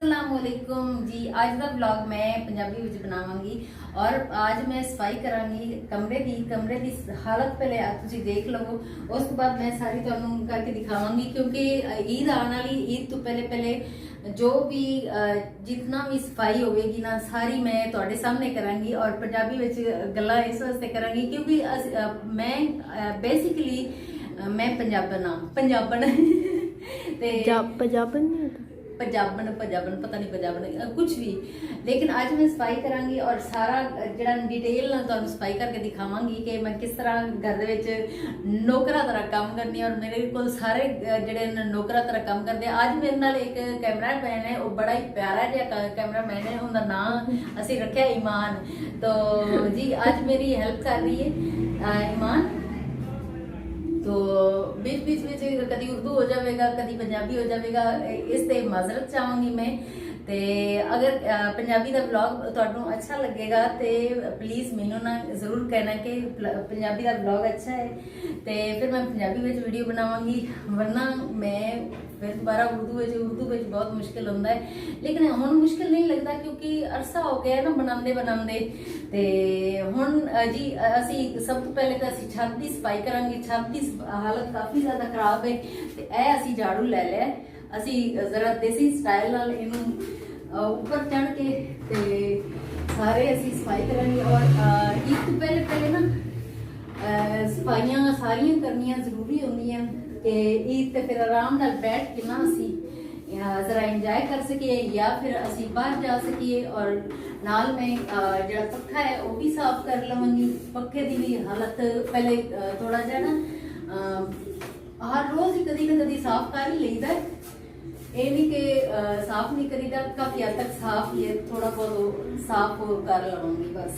अस्सलामुअलैकुम जी। आज का ब्लॉग मैं पंजाबी विच बनावांगी और आज मैं सफाई करांगी कमरे दी हालत पहले तुसी देख लवो। उस तो बाद मैं सारी तुहानू करके दिखावांगी क्योंकि ईद आने वाली। ईद तो पहले पहले जो भी जितना भी सफाई होगी ना सारी मैं तुहाडे सामने करांगी और पंजाबी विच गल्लां इस वास्ते करांगी क्योंकि मैं बेसिकली मैं पंजाबन ते पंजाबन पता नहीं पंजाबन कुछ भी, लेकिन आज मैं सफाई करांगी और सारा जड़ा डिटेल ना तुहानू सफाई करके दिखावांगी कि मैं किस तरह घर दे विच नौकरा तरह काम करनी और मेरे को सारे जड़े नौकरा तरह काम करते। आज मेरे नाल एक कैमरा मैन है, वो बड़ा ही प्यारा जिहा कैमरा मैन है, उनका नाम असीं रखिया ईमान। तो जी आज मेरी हेल्प कर रही है ईमान। तो बीच बीच में कभी उर्दू हो जाएगा कभी पंजाबी हो जाएगा, इससे माजरत चाहूँगी मैं। ते अगर पंजाबी का ब्लॉग तुहानू अच्छा लगेगा तो प्लीज़ मैनू ना जरूर कहना कि पंजाबी का ब्लॉग अच्छा है, तो फिर मैं पंजाबी में वीडियो बनावांगी, वरना मैं फिर दोबारा उर्दू में बहुत मुश्किल होता है। लेकिन हुण मुश्किल नहीं लगता क्योंकि अरसा हो गया ना बनाते ते हुण जी असी सब तो पहले तो असी छत की सफाई करांगे। छत की हालत काफ़ी ज़्यादा खराब है ते ऐ असी झाड़ू ले लिया। असी जरा देसी स्टाइल नाल इनू ऊपर चढ़ के ते सारे असी सफाई करांगे। और ईद तो पहले पहले ना सफाइयां सारियां करनियां जरूरी होंदियां कि ईद ते फिर आराम नाल बैठ के ना असी जरा इंजॉय कर सकिए या फिर असी बाहर जा सकिए। और नाल में जड़ा पक्खा है वो भी साफ कर लवांगी। पक्खे की भी हालत पहले थोड़ा जा ना हर रोज ही कदी ना कदी साफ कर ही लेता है, ये नहीं कि साफ नहीं करीदा, काफी हद तक साफ ही है, थोड़ा बहुत साफ कर लवांगी बस।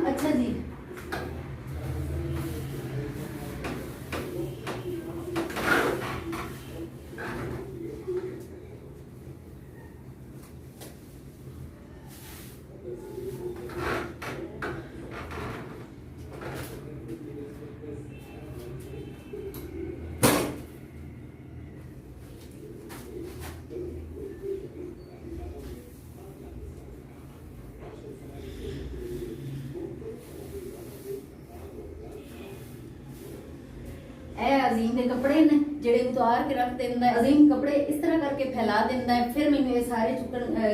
अच्छा जी अजीम के कपड़े ने जेड़े उतार के रख देंदा है। अजीम कपड़े इस तरह करके फैला देंदा है, फिर मैंने ये सारे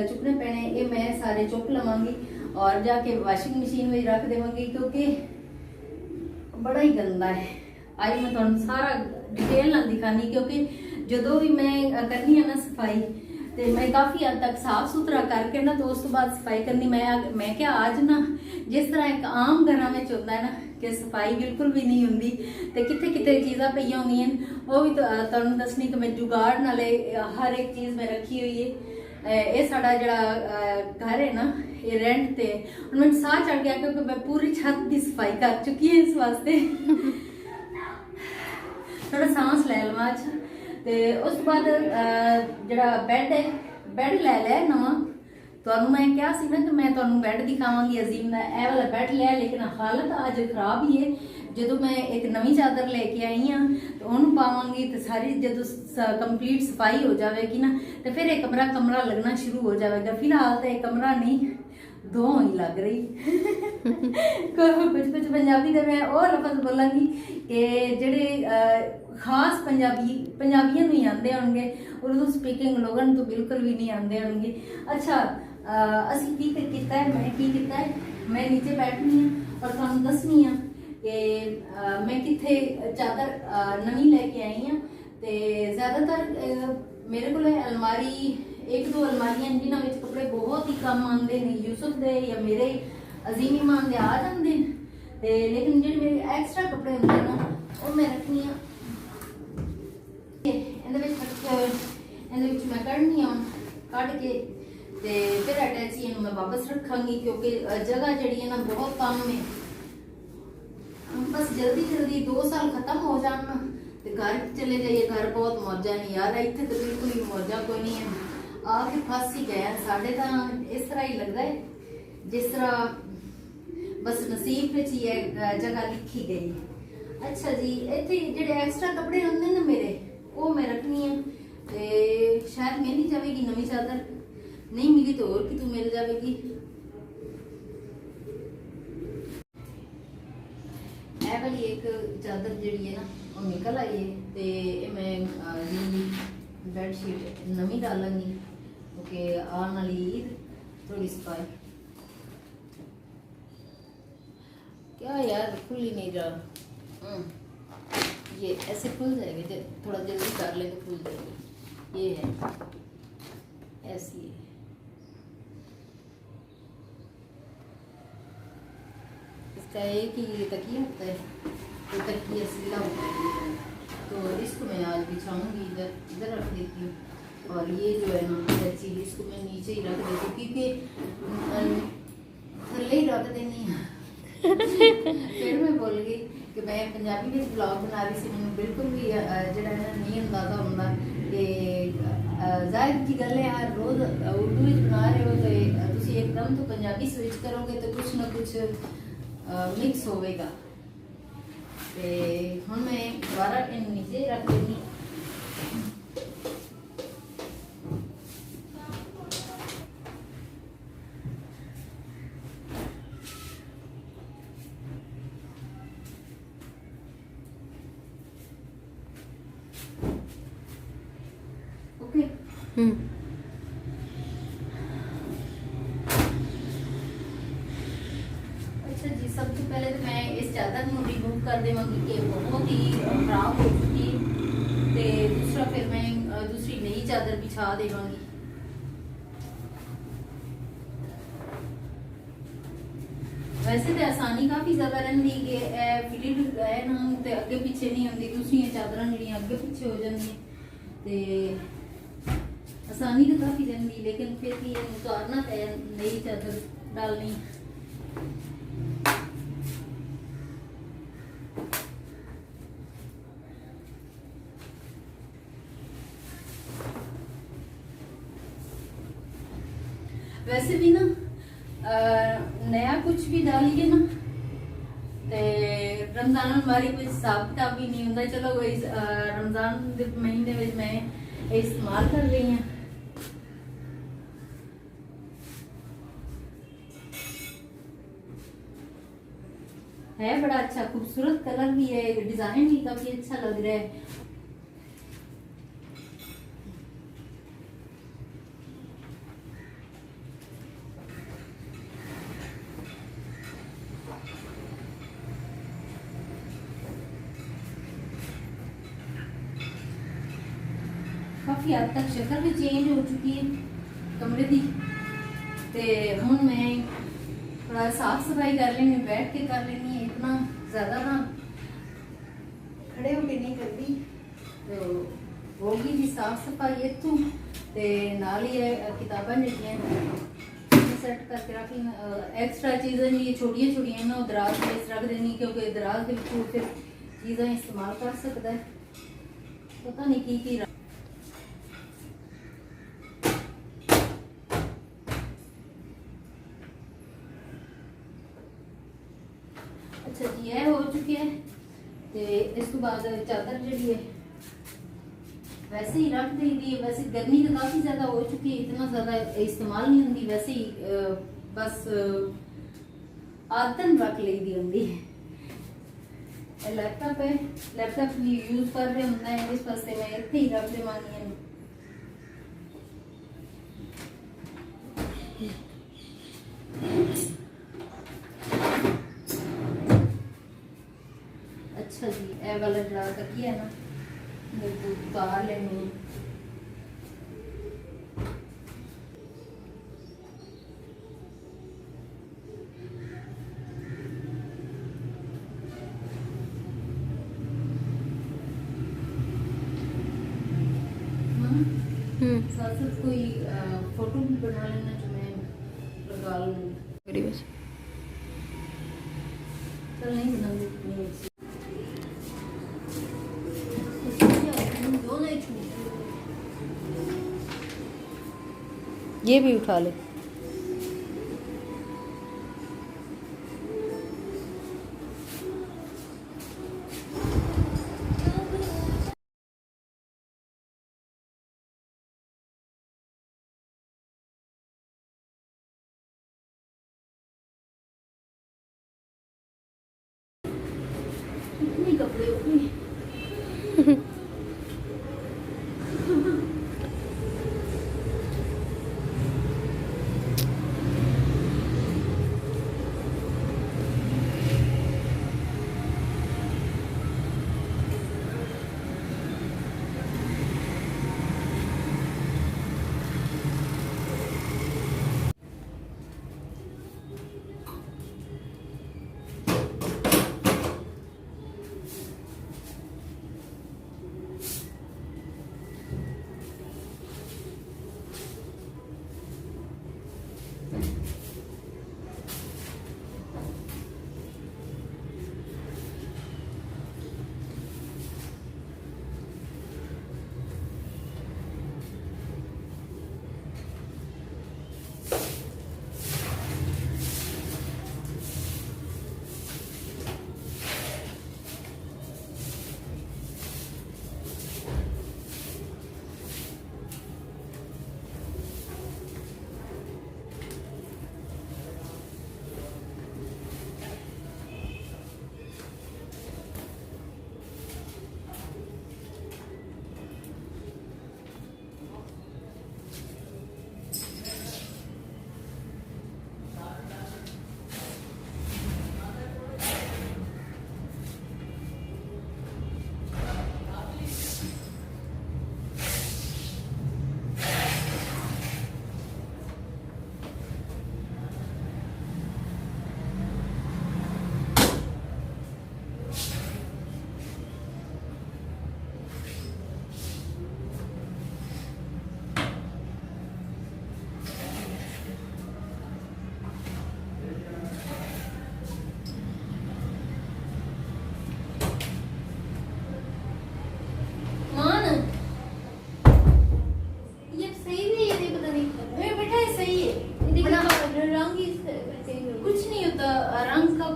चुकने पैने, ये मैं सारे चुक लवांगी और जाके वॉशिंग मशीन में रख देवांगी क्योंकि बड़ा ही गंदा है। आज मैं तुहानू सारा डिटेल नाल दिखानी क्योंकि जो भी मैं करनी है ना सफाई तो मैं काफ़ी हद तक साफ सुथरा करके ना तो उस तो बाद सफाई करनी। मैं क्या आज ना जिस तरह एक आम घर में होता है ना कि सफाई बिल्कुल भी नहीं होंगी तो कितने कितने चीज़ां पई होंदियां वो भी तुहानू दसनी कि मैं जुगाड़ नाले हर एक चीज़ में रखी हुई है। ये साड़ा जड़ा घर है ना ये रेंट ते मैं साह चढ़ गया क्योंकि मैं पूरी छत की सफाई कर चुकी है इस वास्ते। थोड़ा सांस ले लवां। अच्छा ते उस बाद जड़ा बैड है बैड ले लिया नवा। तुहानू मैं क्या सी ना कि मैं तुहानू बैड दिखावांगी अजीम दा। ए वाला बैड लिया लेकिन हालत आज खराब ही है। जो मैं एक नवी चादर लेके आई हाँ तो उन्होंने पावांगी तो सारी जो कंप्लीट सफाई हो जाएगी ना तो फिर एक कमरा लगना शुरू हो जाएगा। फिलहाल तो एक कमरा नहीं दो ही लग रही। कुछ पंजाबी का मैं और लफज बोलांगी कि जेडे खास पंजाबियों नहीं आते होंगे, उर्दू स्पीकिंग लोगों तो बिल्कुल भी नहीं आते होंगे। अच्छा असी की किया है, मैं नीचे बैठनी हाँ और तुहानू दसनी हाँ कि मैं किथे चादर नवी लैके आई हाँ। तो ज़्यादातर मेरे को अलमारी एक दो अलमारियां जिन्होंने कपड़े बहुत ही कम आते हैं, यूसुफ दे या मेरे अजीम ईमान दे आ जाते हैं। लेकिन जो मेरे एक्स्ट्रा कपड़े होंगे ना वो मैं रखनी हाँ मैं कढ़नी हाँ कढ़ के ते फिर अटैची इन मैं वापस रखांगी क्योंकि जगह जड़ी है ना बहुत कम है। बस जल्दी 2 साल खत्म हो जाना तो घर चले जाइए। घर बहुत मौजा नहीं यार, इतने तो बिल्कुल ही मौजा कोई नहीं है। आके फस ही गए साढ़े तो इस तरह ही लगता है जिस तरह बस नसीब में ही जगह लिखी गई। अच्छा जी इतने जो एक्स्ट्रा कपड़े होंगे ना मेरे वो मैं रखनी है ते शायद मिल ही जाएगी नवी चादर, नहीं मिली तो और कितों मिल जाएगी। ए वाली एक चादर जी है ना वो निकल आई है, तो मैं बेडशीट नवी डालांगी क्योंकि आने वाली ईद थोड़ी सफाई। क्या यार खुल ही नहीं रहा, ये ऐसे खुल जाएगा, थोड़ा जल्दी कर ले तो खुल जाएगी। ये है ऐसी है। इसका एक ही तकिया होता है, तो तकिया सिला होता है, तो इसको मैं आज बिछाऊंगी, इधर इधर रख देती हूँ। और ये जो है ना बेडशीट इसको मैं नीचे ही रख देती हूँ क्योंकि थल्ले ही रख देनी है। फिर मैं बोल गई कि मैं पंजाबी में ब्लॉग बना रही थी, मैंने बिल्कुल भी जरा नहीं अंदाजा होता कि जाहिर की गल है यार रोज उर्दू में बना रहे हो तो तुम एकदम तो पंजाबी स्विच करोगे तो कुछ ना कुछ मिक्स होएगा। ते हुण मैं दोबारा नीचे रख देनी। ओके अच्छा जी, सबसे पहले तो मैं इस चादर को रिमूव कर देवांगी कि बहुत ही खराब हो चुकी है। ते दूसरा फिर मैं दूसरी नई चादर बिछा देवांगी। वैसे तो आसानी काफी ज्यादा रही कि फिलिट है ना ते अगे पीछे नहीं होंगी, दूसरी चादर जी अगे पीछे हो जाती ते आसानी तो काफी रही, लेकिन फिर भी उतारना है नई चादर डालनी। वैसे भी ना नया कुछ भी डालिए ना ते रमजान हमारी कोई हिसाब किताब भी नहीं होता। चलो रमजान के महीने में मैं इस्तेमाल कर रही हूँ। है बड़ा अच्छा खूबसूरत कलर भी है, डिजाइन भी काफी अच्छा लग रहा है। काफी हद तक शक्ल भी चेंज हो चुकी है कमरे की। ते हुण मैं थोड़ा साफ सफाई कर लेनी, बैठ के कर लेनी है, इतना ज्यादा ना खड़े होके नहीं करती। तो होगी जी साफ सफाई इतों ते नाल ही किताबां जिहड़ियां सेट करके रख ली। एक्स्ट्रा चीज़ां जी छोटियां छोटियां ना दराज में रख देनी क्योंकि दराज के फिर चीज़ां इस्तेमाल कर सकता है। पता नहीं की अच्छा जी यह हो चुकी है। तो इस बाद चादर जी है वैसे ही रख दी थी। वैसे गर्मी तो काफी ज्यादा हो चुकी है, इतना ज्यादा इस्तेमाल नहीं होती, वैसे ही बस आदतन रख ली दी होंगी। लैपटॉप है, लैपटॉप यूज कर रहे होंगे इस वास्ते मैं इतने ही रख देवानी है। अच्छा जी ए वाला जरा तकिया है ना उतार लेंगे। साथ साथ कोई फोटो भी बना लेना जो मैं लगा लूँगी। बस चल नहीं बनाऊंगी ये भी उठा ले।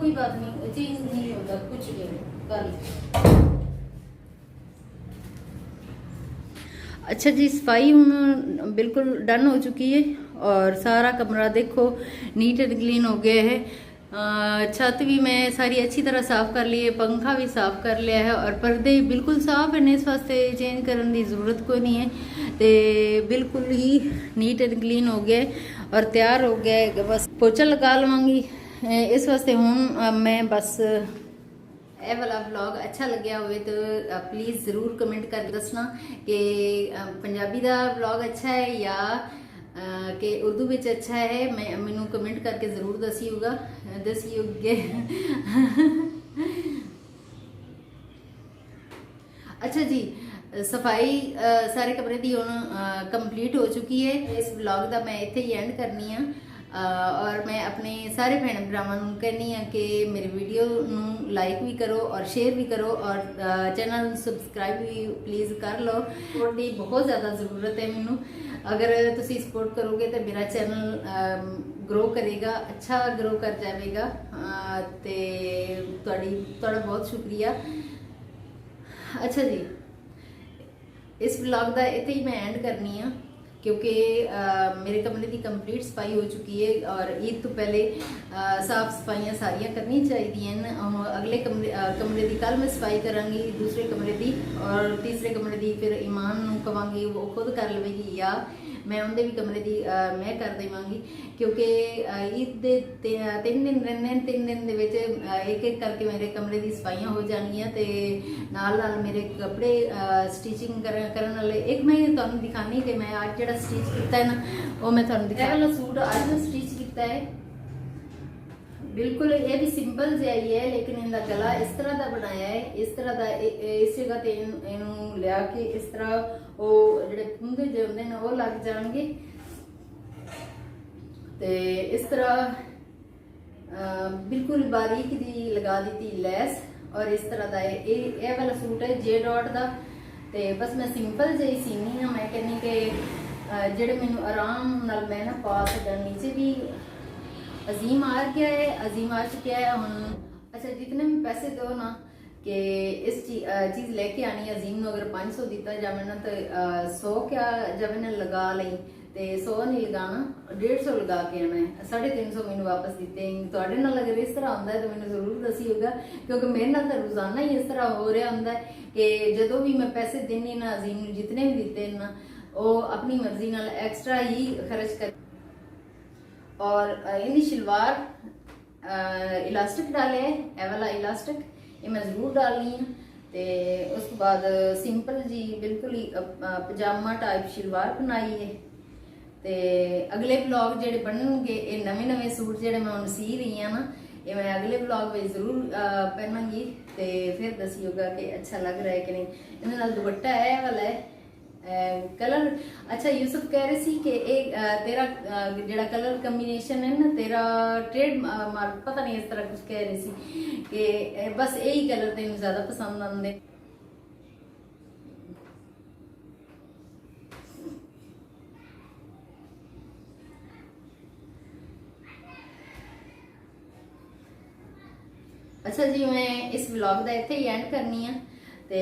कोई बात नहीं, चेंज नहीं होता कुछ भी कल। अच्छा जी, सफाई हुण बिल्कुल डन हो चुकी है और सारा कमरा देखो नीट एंड क्लीन हो गया है। छत भी मैं सारी अच्छी तरह साफ कर ली है, पंखा भी साफ कर लिया है और पर्दे बिल्कुल साफ है, इस वास्ते चेंज करने की जरूरत कोई नहीं है। तो बिल्कुल ही नीट एंड क्लीन हो गया और तैयार हो गया है। बस पोचा लगा लवांगी इस वास्ते। हुण मैं बस ਇਹ वाला व्लॉग अच्छा लग्या होवे तो प्लीज़ ज़रूर कमेंट कर दसना कि पंजाबी दा व्लॉग अच्छा है या कि उर्दू विच अच्छा है। मैनू कमेंट करके ज़रूर दसिएगा। अच्छा जी, सफाई सारे कमरे दी हुण कंप्लीट हो चुकी है। इस व्लॉग का मैं इत्थे ही एंड करनी है और मैं अपने सारे भैन भरावां नूं कहनी हाँ कि मेरे वीडियो नूं लाइक भी करो और शेयर भी करो और चैनल सबसक्राइब भी प्लीज़ कर लो। सपोर्ट की बहुत ज़्यादा ज़रूरत है मैनू। अगर तुसीं सपोर्ट करोगे तो मेरा चैनल ग्रो करेगा, अच्छा ग्रो कर जाएगा। तो तुहाड़ा बहुत शुक्रिया। अच्छा जी, इस व्लॉग का इत्थे ही मैं एंड करनी हाँ क्योंकि मेरे कमरे की कंप्लीट सफाई हो चुकी है और ईद तो पहले साफ सफाइयाँ सारियाँ करनी चाहिए। अगले कमरे की कल मैं सफाई करांगी, दूसरे कमरे की और तीसरे कमरे की फिर ईमान नूं कवांगी वो खुद कर लवेगी या मैं उनके भी कमरे की मैं कर देवांगी क्योंकि ईद दे 3 दिन रहने, 3 दिन दे विच एक एक करके मेरे कमरे की सफाइयाँ हो जानियां ते नाल नाल मेरे कपड़े स्टिचिंग करन वाले। एक मैं तुहानूं दिखानी कि मैं आज जिहड़ा स्टिच कीता है ना वो मैं तुहानूं दिखा। वाला सूट आज मैं स्टिच कीता है, बिल्कुल ये भी सिंपल जिहा ही है लेकिन इनका गला इस तरह का बनाया है। इस तरह का इस जगह ते इनू लिया के इस तरह वो जिहड़े फुंदे जे हुंदे ने वो लग जाएंगे। तो इस तरह बिल्कुल बारीक दी लगा दी लैस और इस तरह का ये वाला सूट है जे डॉट का। तो बस मैं सिंपल जी सीनी हाँ। मैं कहनी कि जिहड़े मैनू आराम नाल मैं ना पा सकदा। नीचे भी अजीम आ गया है, अजीम आ चुका है हम। अच्छा, जितने भी पैसे दो ना कि इस चीज़ लेके आनी है अजीम अगर 500 दिता जाए ना तो 100 क्या जब इन्हें लगा ली तो 100 नहीं लगाना, 150 लगा के आना है। 350 मैंने वापस दिते। तुहाडे नाल अगर इस तरह आंदा है तो मैंने जरूर दसिएगा क्योंकि मेरे नाल तो रोजाना ही इस तरह हो रहा होंदा है कि जदों भी मैं पैसे देनी ना अजीम नूं जितने भी दिते ना वो अपनी मर्जी नाल एक्स्ट्रा ही खर्च कर। और इनकी शलवार इलास्टिक डाले है, ए वाला इलास्टिक ये मैं जरूर डालनी है। तो उसके बाद सिंपल जी बिल्कुल ही पजामा टाइप शलवार बनाई है। तो अगले ब्लॉग जेडे बननगे ये नवे नवे सूट जेडे मैं हुण सी रही हाँ ना ये मैं अगले ब्लॉग में जरूर पहनांगी तो फिर दसिएगा कि अच्छा लग रहा है कि नहीं। इहदे नाल दुपट्टा है वाला है कलर। अच्छा, यूसुफ कह रहे सी कि एक तेरा जेड़ा कलर कॉम्बिनेशन है ना तेरा ट्रेड मार्क पता नहीं इस तरह कुछ कह रही सी कि बस यही कलर तेन ज्यादा पसंद आंदे। अच्छा जी, मैं इस व्लॉग का इत्थे ही एंड करनी है। तो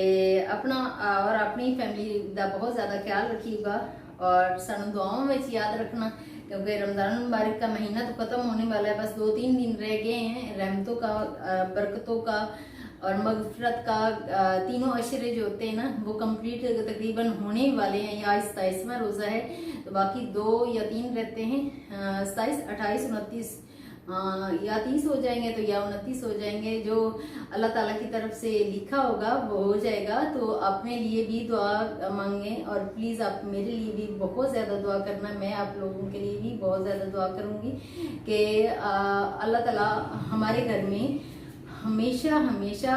अपना और अपनी फैमिली का बहुत ज़्यादा ख्याल रखिएगा और सानू दुआओं में याद रखना क्योंकि रमज़ान मुबारक का महीना तो ख़त्म होने वाला है। बस 2-3 दिन रह गए हैं। रहमतों का, बरकतों का और मगफरत का तीनों अशरे जो होते हैं ना वो कंप्लीट तकरीबन होने वाले हैं। या 27वां रोज़ा है तो बाकी 2 या 3 रहते हैं। 27, 28, 29 या 30 हो जाएंगे तो या 29 हो जाएंगे। जो अल्लाह ताला की तरफ से लिखा होगा वो हो जाएगा। तो अपने लिए भी दुआ मांगें और प्लीज़ आप मेरे लिए भी बहुत ज़्यादा दुआ करना। मैं आप लोगों के लिए भी बहुत ज़्यादा दुआ करूँगी कि अल्लाह ताला हमारे घर में हमेशा हमेशा